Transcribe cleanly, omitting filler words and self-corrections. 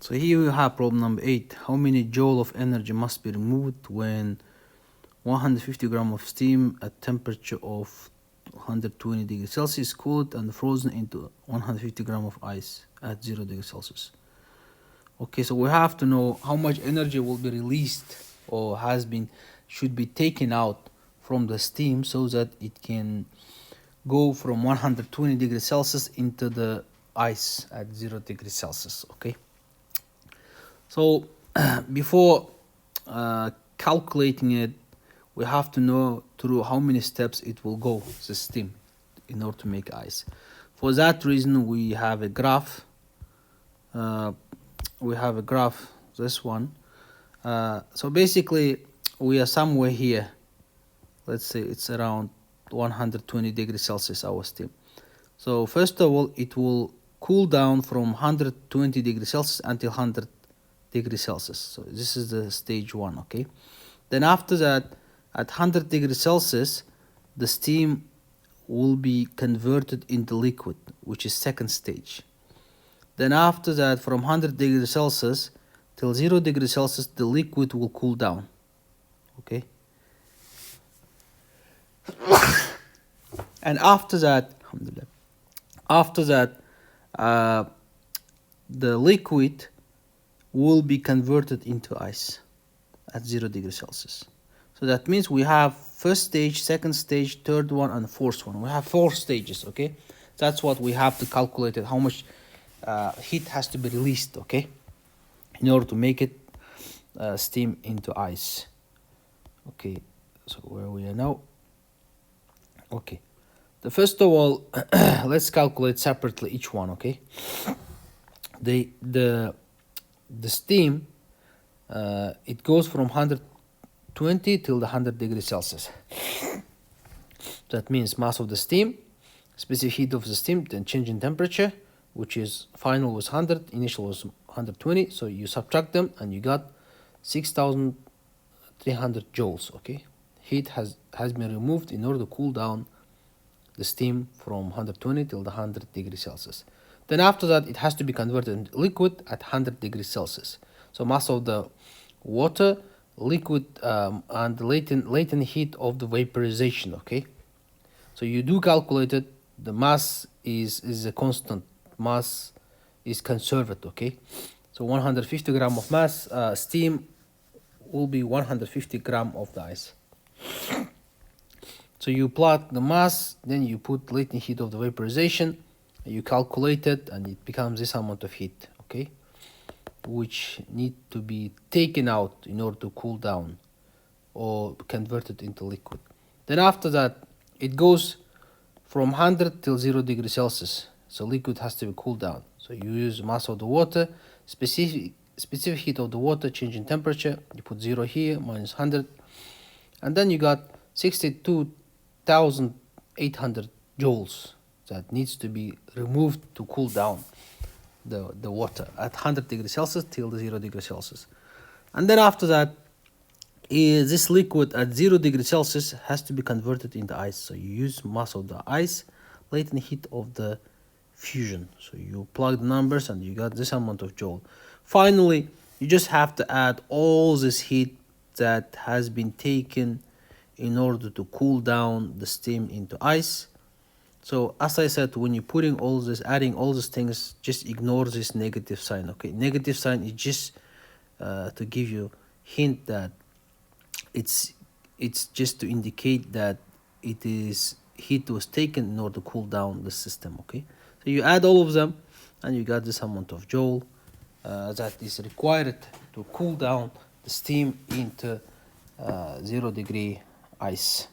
So here we have problem number 8. How many joule of energy must be removed when 150 gram of steam at temperature of 120 degrees Celsius cooled and frozen into 150 gram of ice at 0 degrees Celsius? Okay, so we have to know how much energy will be released or should be taken out from the steam so that it can go from 120 degrees Celsius into the ice at 0 degrees Celsius. Okay, so before calculating it, we have to know through how many steps it will go, the steam, in order to make ice. For that reason, we have a graph. This one. So basically, we are somewhere here. Let's say it's around 120 degrees Celsius, our steam. So first of all, it will cool down from 120 degrees Celsius until 100 degrees Celsius. So this is the stage 1, okay? Then after that, at 100 degrees Celsius, the steam will be converted into liquid, which is second stage. Then after that, from 100 degrees Celsius till 0 degrees Celsius, the liquid will cool down, okay? And after that, the liquid will be converted into ice at 0 degrees Celsius. So that means we have first stage, second stage, third one, and fourth one. We have 4 stages, okay? That's what we have to calculate it, how much heat has to be released, okay, in order to make it steam into ice. Okay, so where we are now. Okay, first of all, let's calculate separately each one, okay? The steam, it goes from 120 till the 100 degrees Celsius. That means mass of the steam, specific heat of the steam, then change in temperature, which is final was 100, initial was 120. So you subtract them and you got 6,300 joules, okay? Heat has been removed in order to cool down the steam from 120 till the 100 degrees Celsius. Then after that, it has to be converted into liquid at 100 degrees Celsius. So mass of the water, liquid, and the latent heat of the vaporization, okay? So you do calculate it. The mass is a constant. Mass is conserved, okay? So 150 gram of mass, steam will be 150 gram of the ice. So you plot the mass, then you put latent heat of the vaporization, you calculate it, and it becomes this amount of heat, okay, which need to be taken out in order to cool down or convert it into liquid. Then after that, it goes from 100 till 0 degrees Celsius. So liquid has to be cooled down. So you use mass of the water, specific heat of the water, change in temperature. You put 0 here, minus 100. And then you got 62,800 joules that needs to be removed to cool down the water at 100 degrees Celsius till the 0 degrees Celsius. And then after that, this liquid at 0 degrees Celsius has to be converted into ice. So you use mass of the ice, latent heat of the fusion. So you plug the numbers and you got this amount of joule. Finally, you just have to add all this heat that has been taken in order to cool down the steam into ice. So as I said, when you're putting all this, adding all these things, just ignore this negative sign, okay? Negative sign is just to give you hint that it's just to indicate that it is heat was taken in order to cool down the system, okay? So you add all of them and you got this amount of joule that is required to cool down the steam into 0 degree ice.